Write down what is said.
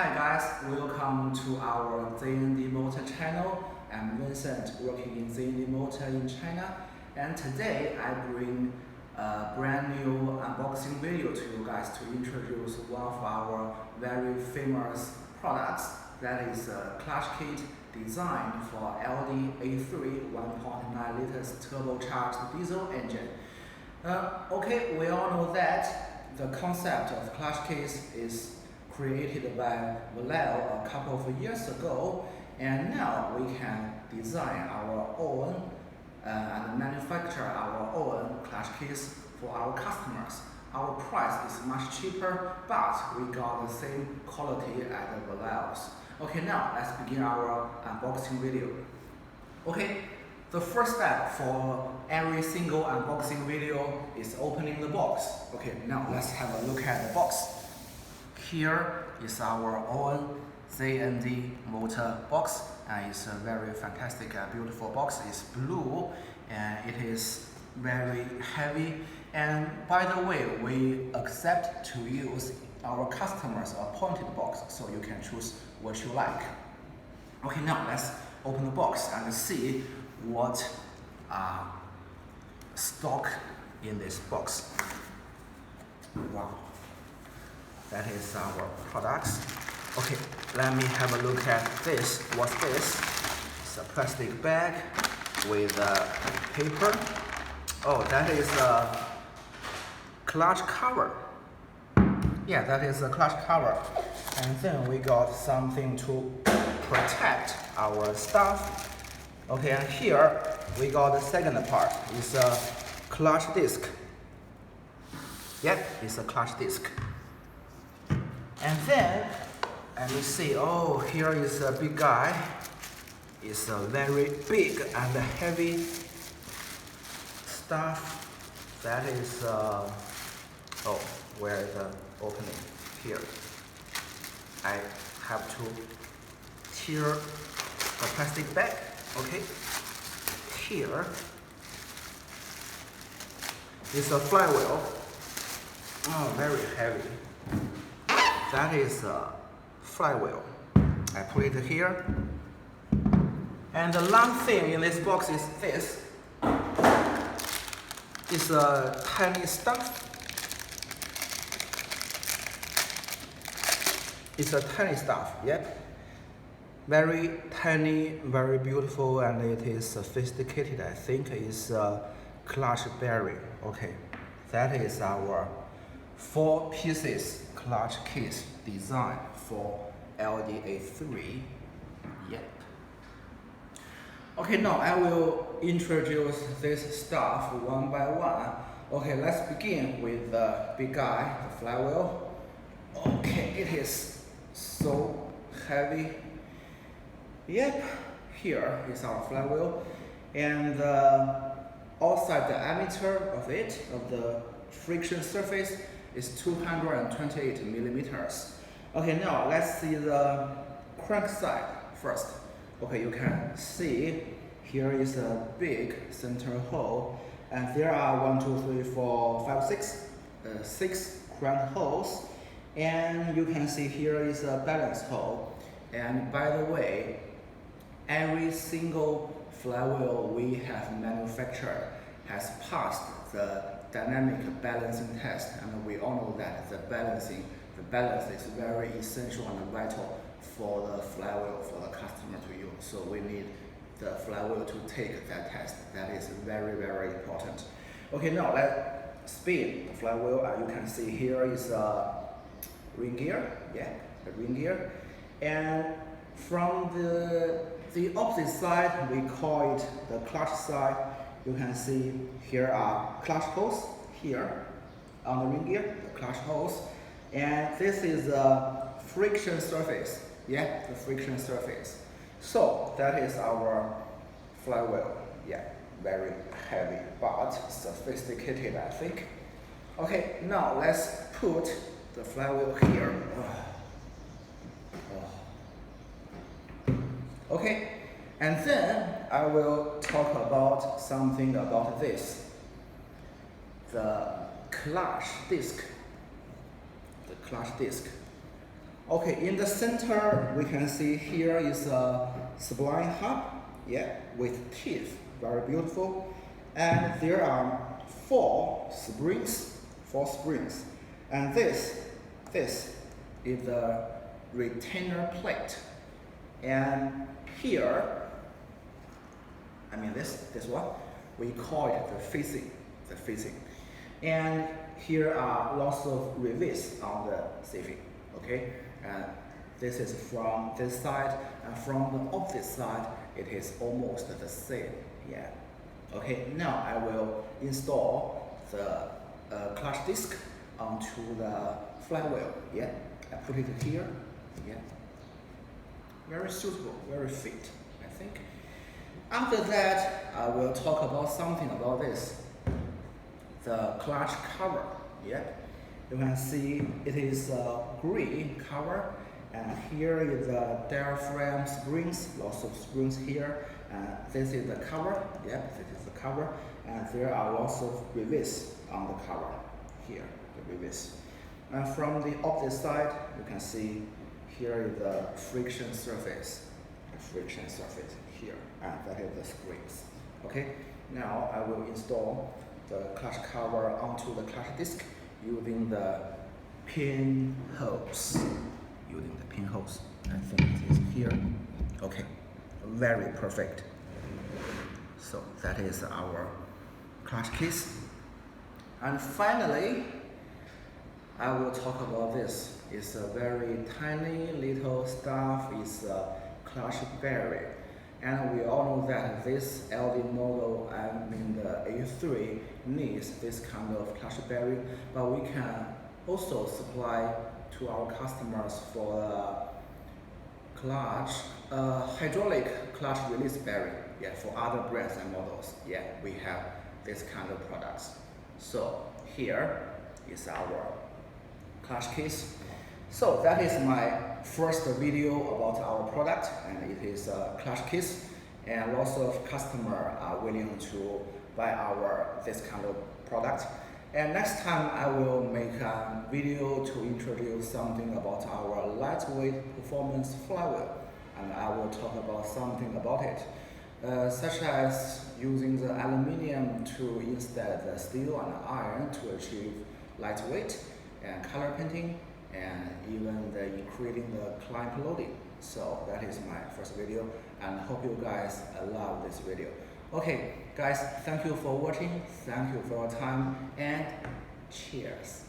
Hi guys, welcome to our Zndmotor channel. I'm Vincent, working in Zndmotor in China, and today I bring a brand new unboxing video to you guys to introduce one of our very famous products, that is a clutch kit designed for Audi A3 1.9 liters turbocharged diesel engine. Okay, we all know that the concept of clutch kits is created by Valeo a couple of years ago, and now we can design our own and manufacture our own clutch kits for our customers. Our price is much cheaper, but we got the same quality as the Valeo's. Okay, now let's begin our unboxing video. Okay, the first step for every single unboxing video is opening the box. Okay, now let's have a look at the box. Here is our own Zndmotor box, and it's a very fantastic and beautiful box. It's blue and it is very heavy, and by the way, we accept to use our customers' appointed box, so you can choose what you like. Okay, now let's open the box and see what stock in this box. Wow. That is our products. Okay, let me have a look at this. What's this? It's a plastic bag with paper. Oh, that is a clutch cover. Yeah, that is a clutch cover. And then we got something to protect our stuff. Okay, and here we got the second part. It's a clutch disc. Yep, it's a clutch disc. And then, let me see, oh, here is a big guy. It's a very big and heavy stuff. That is, oh, where is the opening? Here. I have to tear the plastic bag, okay? Here is a flywheel. Oh, very heavy. That is a flywheel. I put it here. And the last thing in this box is this. It's a tiny stuff. It's a tiny stuff, yep. Very tiny, very beautiful, and it is sophisticated. I think it's a clutch bearing. Okay, that is our 4 pieces clutch kit designed for Audi A3. Yep. Okay, now I will introduce this stuff one by one. Okay, let's begin with the big guy, the flywheel. Okay, it is so heavy. Yep, here is our flywheel, and the outside diameter of it, of the friction surface, is 228 millimeters. Okay, now let's see the crank side first. Okay, you can see here is a big center hole, and there are 6 crank holes, and you can see here is a balance hole. And by the way, every single flywheel we have manufactured has passed the dynamic balancing test, and we all know that the balance is very essential and vital for the flywheel for the customer to use. So we need the flywheel to take that test. That is very, very important. Okay, now let's spin the flywheel. You can see here is a ring gear. Yeah, the ring gear. And from the opposite side, we call it the clutch side. You can see here are clutch holes here on the ring gear, the clutch holes, and this is a friction surface. Yeah, the friction surface. So that is our flywheel. Yeah, very heavy but sophisticated, I think. Okay, now let's put the flywheel here. Okay. And then I will talk about something about this, the clutch disc. The clutch disc. Okay, in the center, we can see here is a spline hub, yeah, with teeth, very beautiful. And there are four springs, and this is the retainer plate. And here, I mean this one, we call it the facing. And here are lots of rivets on the saving, okay? And this is from this side, and from the opposite side, it is almost the same, yeah. Okay, now I will install the clutch disc onto the flywheel, yeah. I put it here, yeah. Very suitable, very fit, I think. After that, I will talk about something about this. The clutch cover, yeah. You can see it is a green cover, and here is the diaphragm springs, lots of springs here. And this is the cover, yeah, this is the cover. And there are lots of rivets on the cover here, the rivets. And from the opposite side, you can see here is the friction surface here, and that is the springs. Okay, now I will install the clutch cover onto the clutch disc using the pinholes. I think it is here. Okay, very perfect. So that is our clutch case. And finally, I will talk about this. It's a very tiny little stuff. It's a clutch bearing. And we all know that this Audi model, I mean the A3, needs this kind of clutch bearing, but we can also supply to our customers for clutch, hydraulic clutch release bearing, yeah, for other brands and models. Yeah, we have this kind of products. So here is our clutch case. So that is my first video about our product, and it is a clutch case, and lots of customers are willing to buy this kind of product. And next time I will make a video to introduce something about our lightweight performance flywheel, and I will talk about something about it, such as using the aluminium to instead the steel and iron to achieve lightweight, and color painting, and even the increasing the clamp loading. So that is my first video, and hope you guys love this video. Okay, guys, thank you for watching, thank you for your time, and cheers.